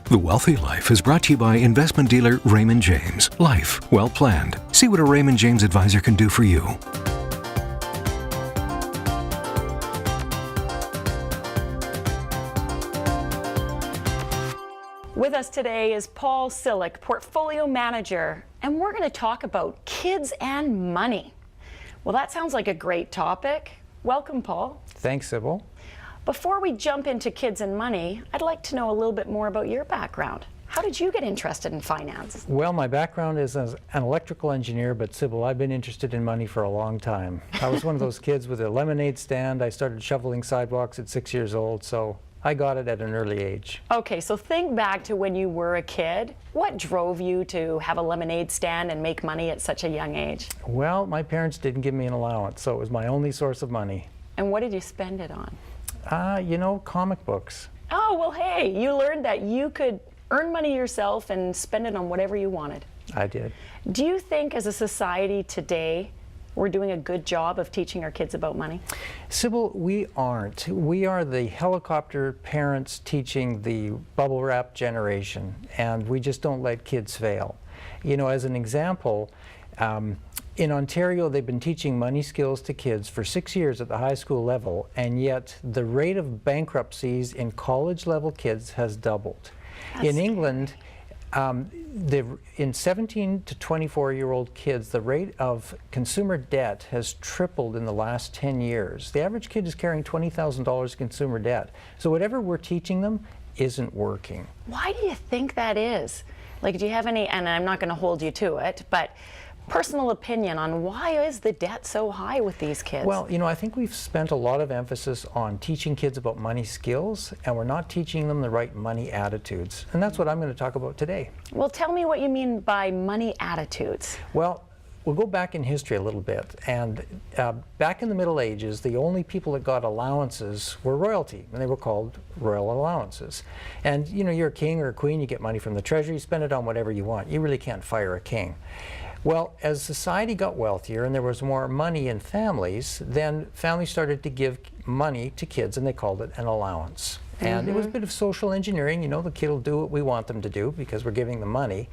The Wealthy Life is brought to you by investment dealer Raymond James. Life well planned. See what a Raymond James advisor can do for you. With us today is Paul Siluch, Portfolio Manager, and we're going to talk about kids and money. Well, that sounds like a great topic. Welcome, Paul. Thanks, Sybil. Before we jump into kids and money, I'd like to know a little bit more about your background. How did you get interested in finance? Well, my background is as an electrical engineer, but Sybil, I've been interested in money for a long time. I was one of those kids with a lemonade stand. I started shoveling sidewalks at 6 years old, so I got it at an early age. Okay, so think back to when you were a kid. What drove you to have a lemonade stand and make money at such a young age? Well, my parents didn't give me an allowance, so it was my only source of money. And what did you spend it on? Comic books. Oh, well, hey, you learned that you could earn money yourself and spend it on whatever you wanted. I did. Do you think as a society today, we're doing a good job of teaching our kids about money? Sybil, we aren't. We are the helicopter parents teaching the bubble wrap generation, and we just don't let kids fail. You know, as an example, in Ontario, they've been teaching money skills to kids for 6 years at the high school level, and yet the rate of bankruptcies in college-level kids has doubled. In England, in 17 to 24-year-old kids, the rate of consumer debt has tripled in the last 10 years. The average kid is carrying $20,000 consumer debt. So whatever we're teaching them isn't working. Why do you think that is? Like, do you have any, and I'm not going to hold you to it, but personal opinion on why is the debt so high with these kids? Well, you know, I think we've spent a lot of emphasis on teaching kids about money skills, and we're not teaching them the right money attitudes. And that's what I'm going to talk about today. Well, tell me what you mean by money attitudes. Well, we'll go back in history a little bit, and back in the Middle Ages, the only people that got allowances were royalty, and they were called royal allowances. And you know, you're a king or a queen, you get money from the treasury, you spend it on whatever you want. You really can't fire a king. Well, as society got wealthier and there was more money in families, then families started to give money to kids, and they called it an allowance. And it was a bit of social engineering. You know, the kid will do what we want them to do because we're giving them money.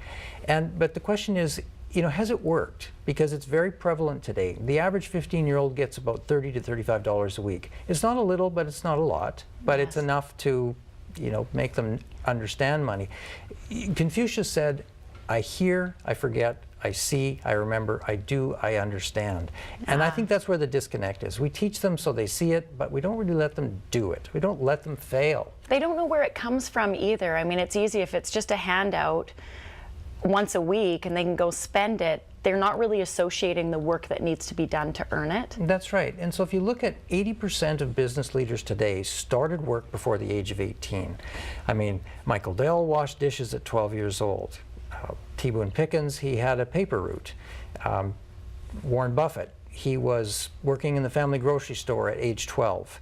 But the question is, you know, has it worked? Because it's very prevalent today. The average 15-year-old gets about $30 to $35 a week. It's not a little, but it's not a lot. But it's enough to, you know, make them understand money. Confucius said, I hear, I forget, I see, I remember, I do, I understand. And I think that's where the disconnect is. We teach them so they see it, but we don't really let them do it. We don't let them fail. They don't know where it comes from either. I mean, it's easy if it's just a handout once a week and they can go spend it. They're not really associating the work that needs to be done to earn it. That's right. And so if you look at 80% of business leaders today started work before the age of 18. I mean, Michael Dell washed dishes at 12 years old. T. Boone Pickens, he had a paper route. Warren Buffett, he was working in the family grocery store at age 12.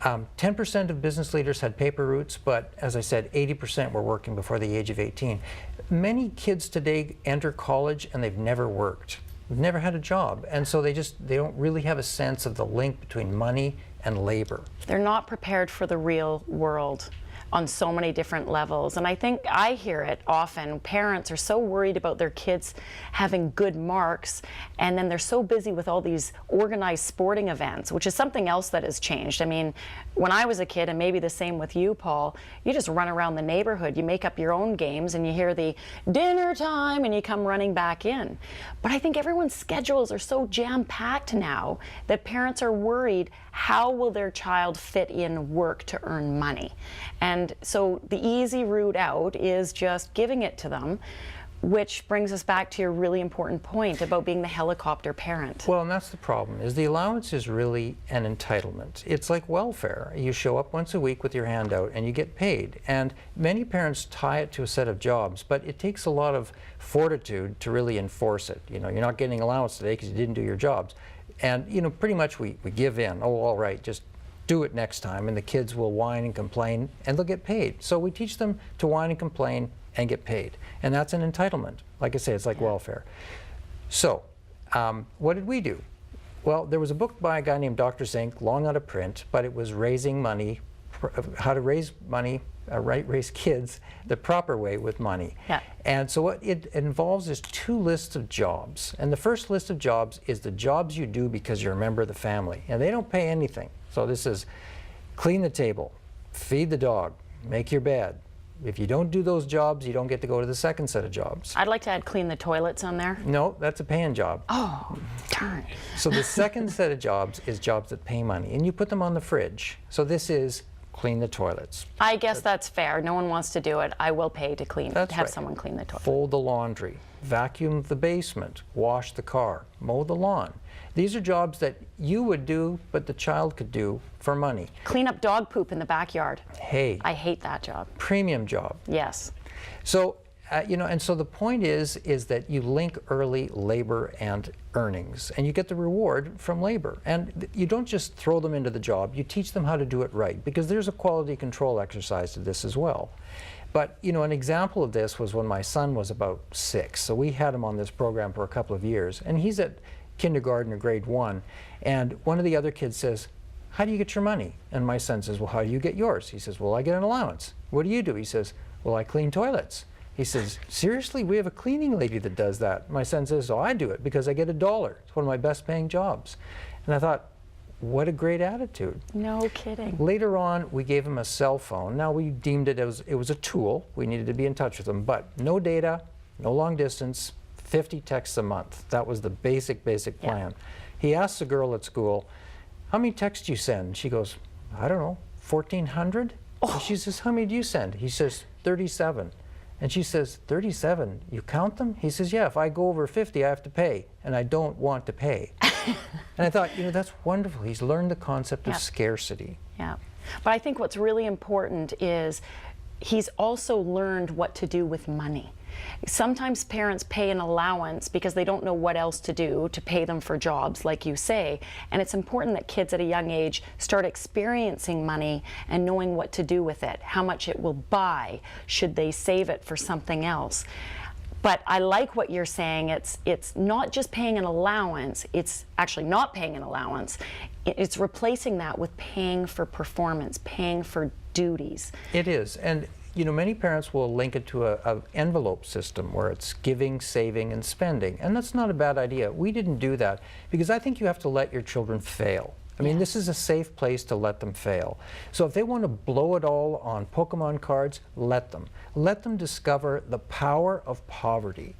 10% of business leaders had paper routes, but as I said, 80% were working before the age of 18. Many kids today enter college and they've never worked. They've never had a job, and so they don't really have a sense of the link between money and labor. They're not prepared for the real world on so many different levels. And I think I hear it often. Parents are so worried about their kids having good marks, and then they're so busy with all these organized sporting events, which is something else that has changed. I mean, when I was a kid, and maybe the same with you, Paul, you just run around the neighborhood, you make up your own games, and you hear the dinner time, and you come running back in. But I think everyone's schedules are so jam-packed now that parents are worried, how will their child fit in work to earn money? And so the easy route out is just giving it to them, which brings us back to your really important point about being the helicopter parent. Well, and that's the problem, is the allowance is really an entitlement. It's like welfare. You show up once a week with your hand out and you get paid. And many parents tie it to a set of jobs, but it takes a lot of fortitude to really enforce it. You know, you're not getting allowance today because you didn't do your jobs. And, you know, pretty much we give in. Oh, all right, just do it next time, and the kids will whine and complain, and they'll get paid. So we teach them to whine and complain and get paid. And that's an entitlement. Like I say, it's like welfare. So what did we do? Well, there was a book by a guy named Dr. Zink, long out of print, but it was raising money, how to raise money raise kids the proper way with money. Yeah. And so what it involves is 2 lists of jobs. And the first list of jobs is the jobs you do because you're a member of the family. And they don't pay anything. So this is clean the table, feed the dog, make your bed. If you don't do those jobs, you don't get to go to the second set of jobs. I'd like to add clean the toilets on there. No, that's a paying job. Oh, darn. So the second set of jobs is jobs that pay money, and you put them on the fridge. So this is clean the toilets. I guess that's fair. No one wants to do it. I will pay to clean, That's have right. someone clean the toilet. Fold the laundry, vacuum the basement, wash the car, mow the lawn. These are jobs that you would do, but the child could do for money. Clean up dog poop in the backyard. Hey, I hate that job. premium job. Yes. So, and so the point is that you link early labor and earnings, and you get the reward from labor. And you don't just throw them into the job, you teach them how to do it right, because there's a quality control exercise to this as well. But, an example of this was when my son was about 6. So we had him on this program for a couple of years, and he's at kindergarten or grade 1, and one of the other kids says, "How do you get your money?" And my son says, "Well, how do you get yours?" He says, "Well, I get an allowance." "What do you do?" He says, "Well, I clean toilets." He says, "Seriously? We have a cleaning lady that does that." My son says, "Oh, I do it because I get $1. It's one of my best paying jobs." And I thought, what a great attitude. No kidding. Later on, we gave him a cell phone. Now, we deemed it was a tool. We needed to be in touch with him, but no data, no long distance, 50 texts a month. That was the basic plan. He asks the girl at school, "How many texts do you send?" She goes, "I don't know, 1,400? And she says, "How many do you send?" He says, 37. And she says, 37? You count them? He says, "Yeah, if I go over 50, I have to pay, and I don't want to pay." And I thought, that's wonderful. He's learned the concept of scarcity. Yeah. But I think what's really important is he's also learned what to do with money. Sometimes parents pay an allowance because they don't know what else to do to pay them for jobs, like you say. And it's important that kids at a young age start experiencing money and knowing what to do with it, how much it will buy, should they save it for something else. But I like what you're saying. It's not just paying an allowance, it's actually not paying an allowance. It's replacing that with paying for performance, paying for duties. It is. And many parents will link it to an envelope system where it's giving, saving, and spending. And that's not a bad idea. We didn't do that because I think you have to let your children fail. I mean, this is a safe place to let them fail. So if they want to blow it all on Pokemon cards, let them. Let them discover the power of poverty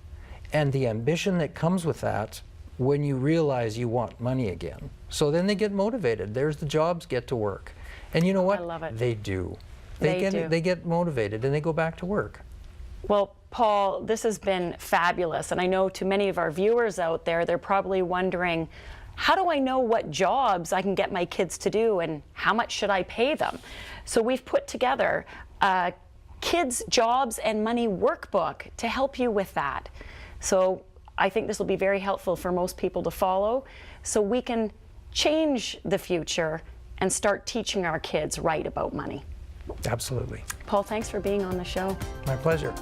and the ambition that comes with that when you realize you want money again. So then they get motivated. There's the jobs, get to work. And you know what? I love it. They do. They They get motivated and they go back to work. Well, Paul, this has been fabulous. And I know to many of our viewers out there, they're probably wondering, how do I know what jobs I can get my kids to do and how much should I pay them? So we've put together a kids' jobs and money workbook to help you with that. So I think this will be very helpful for most people to follow so we can change the future and start teaching our kids right about money. Absolutely. Paul, thanks for being on the show. My pleasure.